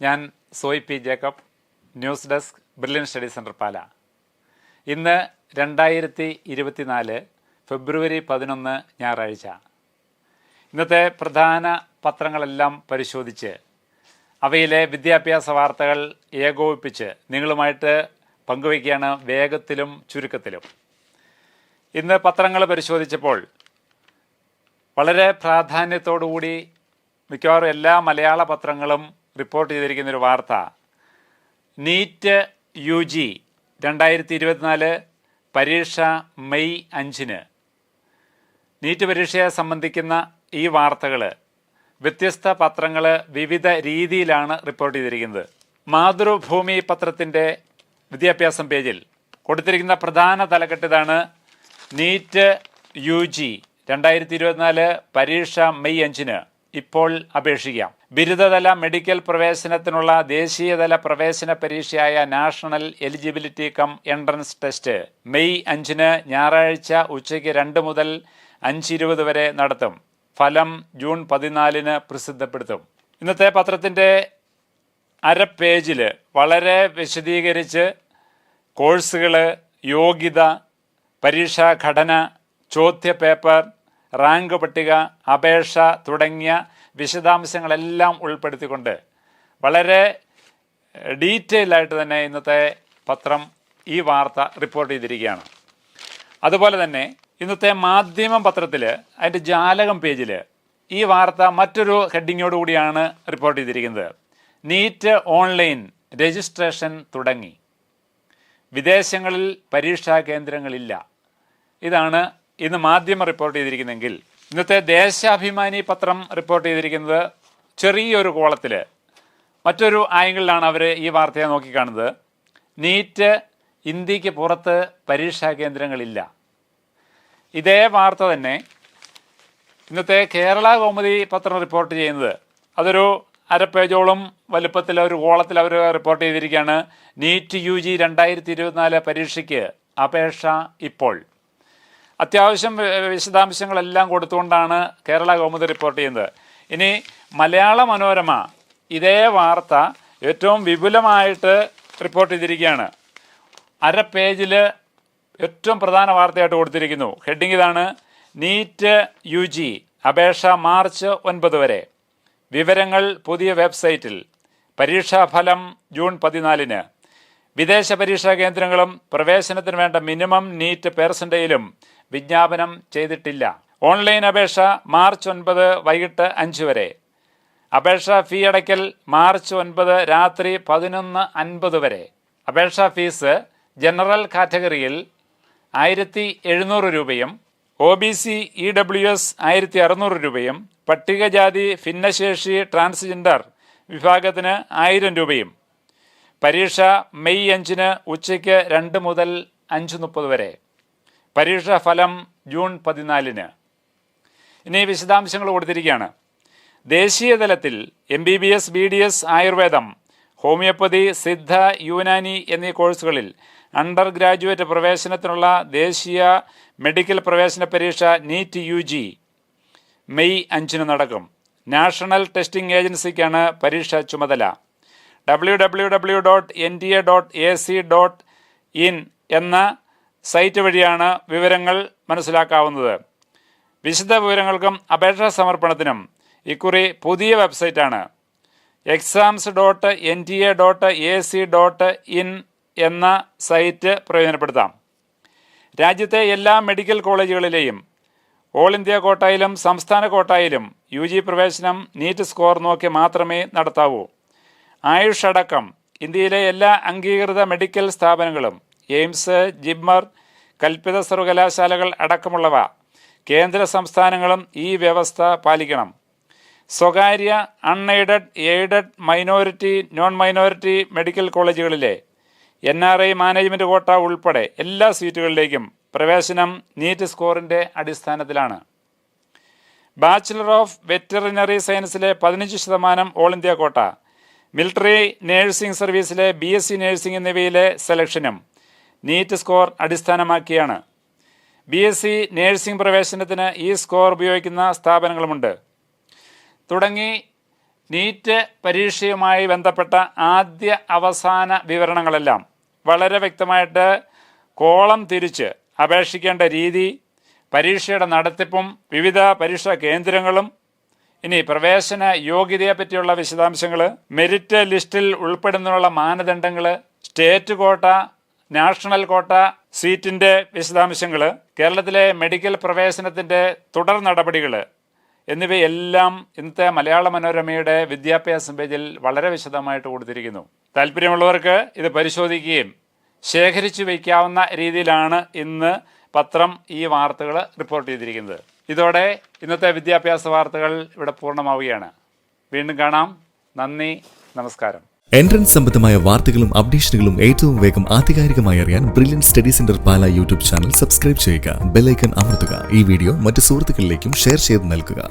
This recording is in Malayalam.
ഞാൻ Soy P Jacob, news desk, brilliant study centre Pala. ഇന്ന് 2024 ഫെബ്രുവരി 11 ഞായറാഴ്ച. ഇന്നത്തെ പ്രധാന പത്രങ്ങളെല്ലാം പരിശോധിച്ച് അവയിലെ വിദ്യാഭ്യാസ വാർത്തകൾ ഏകോപിപ്പിച്ച് നിങ്ങളുമായിട്ട് പങ്കുവയ്ക്കുകയാണ്, വേഗത്തിലും ചുരുക്കത്തിലും. ഇന്ന് പത്രങ്ങൾ പരിശോധിച്ചപ്പോൾ വളരെ പ്രാധാന്യത്തോടുകൂടി മിക്കവാറും എല്ലാ മലയാള പത്രങ്ങളും റിപ്പോർട്ട് ചെയ്തിരിക്കുന്നൊരു വാർത്ത, നീറ്റ് UG 2024 പരീക്ഷ മെയ് 5. നീറ്റ് പരീക്ഷയെ സംബന്ധിക്കുന്ന ഈ വാർത്തകൾ വ്യത്യസ്ത പത്രങ്ങൾ വിവിധ രീതിയിലാണ് റിപ്പോർട്ട് ചെയ്തിരിക്കുന്നത്. മാതൃഭൂമി പത്രത്തിൻ്റെ വിദ്യാഭ്യാസം പേജിൽ കൊടുത്തിരിക്കുന്ന പ്രധാന തലക്കെട്ടിതാണ്, നീറ്റ് UG 2024 പരീക്ഷ മെയ് 5 ഇപ്പോൾ അപേക്ഷിക്കാം. ബിരുദതല മെഡിക്കൽ പ്രവേശനത്തിനുള്ള ദേശീയതല പ്രവേശന പരീക്ഷയായ national eligibility cum entrance test May 5 ഞായറാഴ്ച ഉച്ചയ്ക്ക് 2 മുതൽ 5:20 വരെ നടത്തും. ഫലം ജൂൺ 14 പ്രസിദ്ധപ്പെടുത്തും. ഇന്നത്തെ പത്രത്തിൻ്റെ അര പേജിൽ വളരെ വിശദീകരിച്ച് കോഴ്സുകൾ, യോഗ്യത, പരീക്ഷാ ഘടന, ചോദ്യ പേപ്പർ, റാങ്ക് പട്ടിക, അപേക്ഷ തുടങ്ങിയ വിശദാംശങ്ങളെല്ലാം ഉൾപ്പെടുത്തിക്കൊണ്ട് വളരെ ഡീറ്റെയിലായിട്ട് തന്നെ ഇന്നത്തെ പത്രം ഈ വാർത്ത റിപ്പോർട്ട് ചെയ്തിരിക്കുകയാണ്. അതുപോലെ തന്നെ ഇന്നത്തെ മാധ്യമം പത്രത്തിൽ അതിൻ്റെ ജാലകം പേജിൽ ഈ വാർത്ത മറ്റൊരു ഹെഡിങ്ങോടുകൂടിയാണ് റിപ്പോർട്ട് ചെയ്തിരിക്കുന്നത്. നീറ്റ് ഓൺലൈൻ രജിസ്ട്രേഷൻ തുടങ്ങി, വിദേശങ്ങളിൽ പരീക്ഷാ കേന്ദ്രങ്ങളില്ല. ഇതാണ് ഇന്ന് മാധ്യമം റിപ്പോർട്ട് ചെയ്തിരിക്കുന്നതെങ്കിൽ, ഇന്നത്തെ ദേശാഭിമാനി പത്രം റിപ്പോർട്ട് ചെയ്തിരിക്കുന്നത് ചെറിയൊരു കോളത്തിൽ മറ്റൊരു ആംഗിളിലാണ് അവർ ഈ വാർത്തയെ നോക്കിക്കാണുന്നത്. നീറ്റ് ഇന്ത്യക്ക് പുറത്ത് പരീക്ഷാ കേന്ദ്രങ്ങളില്ല. ഇതേ വാർത്ത തന്നെ ഇന്നത്തെ കേരള കൗമുദി പത്രം റിപ്പോർട്ട് ചെയ്യുന്നത്, അതൊരു അര പേജോളം വലുപ്പത്തിൽ ഒരു കോളത്തിൽ അവർ റിപ്പോർട്ട് ചെയ്തിരിക്കുകയാണ്. നീറ്റ് UG 2024 പരീക്ഷയ്ക്ക് അപേക്ഷ ഇപ്പോൾ. അത്യാവശ്യം വിശദാംശങ്ങളെല്ലാം കൊടുത്തുകൊണ്ടാണ് കേരള കൗമുദി റിപ്പോർട്ട് ചെയ്യുന്നത്. ഇനി മലയാള മനോരമ ഇതേ വാർത്ത ഏറ്റവും വിപുലമായിട്ട് റിപ്പോർട്ട് ചെയ്തിരിക്കുകയാണ്. അര പേജിൽ ഏറ്റവും പ്രധാന വാർത്തയായിട്ട് കൊടുത്തിരിക്കുന്നു. ഹെഡിങ് ഇതാണ്, നീറ്റ് UG അപേക്ഷ മാർച്ച് 9 വരെ. വിവരങ്ങൾ പുതിയ വെബ്സൈറ്റിൽ. പരീക്ഷാഫലം ജൂൺ 14. വിദേശ പരീക്ഷാ കേന്ദ്രങ്ങളും പ്രവേശനത്തിന് വേണ്ട മിനിമം നീറ്റ് പെർസെൻറ്റേജിലും വിജ്ഞാപനം ചെയ്തിട്ടില്ല. ഓൺലൈൻ അപേക്ഷ മാർച്ച് 9 വൈകിട്ട് 5 വരെ. അപേക്ഷാ ഫീ അടയ്ക്കൽ മാർച്ച് 9 രാത്രി 11:50 വരെ. അപേക്ഷാ ഫീസ് ജനറൽ കാറ്റഗറിയിൽ 1700 രൂപയും OBC EWS 1600 രൂപയും പട്ടികജാതി ഭിന്നശേഷി ട്രാൻസ്ജെൻഡർ വിഭാഗത്തിന് 1000 രൂപയും. പരീക്ഷ മെയ് 5 ഉച്ചയ്ക്ക് 2 മുതൽ 5:30 വരെ. പരീക്ഷാ ഫലം ജൂൺ 14. ഇനി വിശദാംശങ്ങൾ കൊടുത്തിരിക്കുകയാണ്. ദേശീയ തലത്തിൽ MBBS, BDS, ആയുർവേദം, ഹോമിയോപ്പതി, സിദ്ധ, യുനാനി എന്നീ കോഴ്സുകളിൽ അണ്ടർ ഗ്രാജുവേറ്റ് പ്രവേശനത്തിനുള്ള ദേശീയ മെഡിക്കൽ പ്രവേശന പരീക്ഷ നീറ്റ് UG മെയ് 5 നടക്കും. നാഷണൽ ടെസ്റ്റിംഗ് ഏജൻസിക്കാണ് പരീക്ഷ ചുമതല. www.nta.ac.in എന്ന സൈറ്റ് വഴിയാണ് വിവരങ്ങൾ മനസ്സിലാക്കാവുന്നത്. വിശദ വിവരങ്ങൾക്കും അപേക്ഷാ സമർപ്പണത്തിനും ഇക്കുറി പുതിയ വെബ്സൈറ്റാണ് exams.nta.ac.in എന്ന സൈറ്റ് പ്രയോജനപ്പെടുത്താം. രാജ്യത്തെ എല്ലാ മെഡിക്കൽ കോളേജുകളിലെയും ഓൾ ഇന്ത്യ കോട്ടായിലും സംസ്ഥാന കോട്ടായിലും UG പ്രവേശനം നീറ്റ് സ്കോർ നോക്കി മാത്രമേ നടത്താവൂ. ആയുഷ് അടക്കം ഇന്ത്യയിലെ എല്ലാ അംഗീകൃത മെഡിക്കൽ സ്ഥാപനങ്ങളും എയിംസ്, ജിപ്മർ, കൽപ്പിത സർവകലാശാലകൾ അടക്കമുള്ളവ കേന്ദ്ര സംസ്ഥാനങ്ങളും ഈ വ്യവസ്ഥ പാലിക്കണം. സ്വകാര്യ, unaided, aided, minority, non minority medical കോളേജുകളിലെ NRI മാനേജ്മെൻറ്റ് കോട്ട ഉൾപ്പെടെ എല്ലാ സീറ്റുകളിലേക്കും പ്രവേശനം നീറ്റ് സ്കോറിൻ്റെ അടിസ്ഥാനത്തിലാണ്. ബാച്ചിലർ ഓഫ് വെറ്ററിനറി സയൻസിലെ 15% all India quota, military nursing സർവീസിലെ BSc നേഴ്സിംഗ് എന്നിവയിലെ സെലക്ഷനും നീറ്റ് സ്കോർ അടിസ്ഥാനമാക്കിയാണ്. BSc നേഴ്സിംഗ് പ്രവേശനത്തിന് ഈ സ്കോർ ഉപയോഗിക്കുന്ന സ്ഥാപനങ്ങളുമുണ്ട്. തുടങ്ങി നീറ്റ് പരീക്ഷയുമായി ബന്ധപ്പെട്ട ആദ്യ അവസാന വിവരണങ്ങളെല്ലാം വളരെ വ്യക്തമായിട്ട് കോളം തിരിച്ച് അപേക്ഷിക്കേണ്ട രീതി, പരീക്ഷയുടെ നടത്തിപ്പും വിവിധ പരീക്ഷാ കേന്ദ്രങ്ങളും, ഇനി പ്രവേശന യോഗ്യതയെ പറ്റിയുള്ള വിശദാംശങ്ങൾ, മെറിറ്റ് ലിസ്റ്റിൽ ഉൾപ്പെടുന്നതിനുള്ള മാനദണ്ഡങ്ങൾ, സ്റ്റേറ്റ് കോട്ട, നാഷണൽ കോട്ട സീറ്റിൻ്റെ വിശദാംശങ്ങൾ, കേരളത്തിലെ മെഡിക്കൽ പ്രവേശനത്തിൻ്റെ തുടർ നടപടികൾ എന്നിവയെല്ലാം ഇന്നത്തെ മലയാള മനോരമയുടെ വിദ്യാഭ്യാസ പേജിൽ വളരെ വിശദമായിട്ട് കൊടുത്തിരിക്കുന്നു. താല്പര്യമുള്ളവർക്ക് ഇത് പരിശോധിക്കുകയും ശേഖരിച്ചു വയ്ക്കാവുന്ന രീതിയിലാണ് ഇന്ന് പത്രം ഈ വാർത്തകൾ റിപ്പോർട്ട് ചെയ്തിരിക്കുന്നത്. ഇതോടെ ഇന്നത്തെ വിദ്യാഭ്യാസ വാർത്തകൾ ഇവിടെ പൂർണ്ണമാവുകയാണ്. വീണ്ടും കാണാം. നന്ദി, നമസ്കാരം. എൻട്രൻസ് സംബന്ധമായ വാർത്തകളും അപ്ഡേഷനുകളും ഏറ്റവും വേഗം ആധികാരികമായി അറിയാൻ ബ്രില്യൻറ്റ് സ്റ്റഡി സെന്റർ പാല യൂട്യൂബ് ചാനൽ സബ്സ്ക്രൈബ് ചെയ്യുക. ബെൽ ഐക്കൺ അമർത്തുക. ഈ വീഡിയോ മറ്റ് സുഹൃത്തുക്കളിലേക്കും ഷെയർ ചെയ്ത് നൽകുക.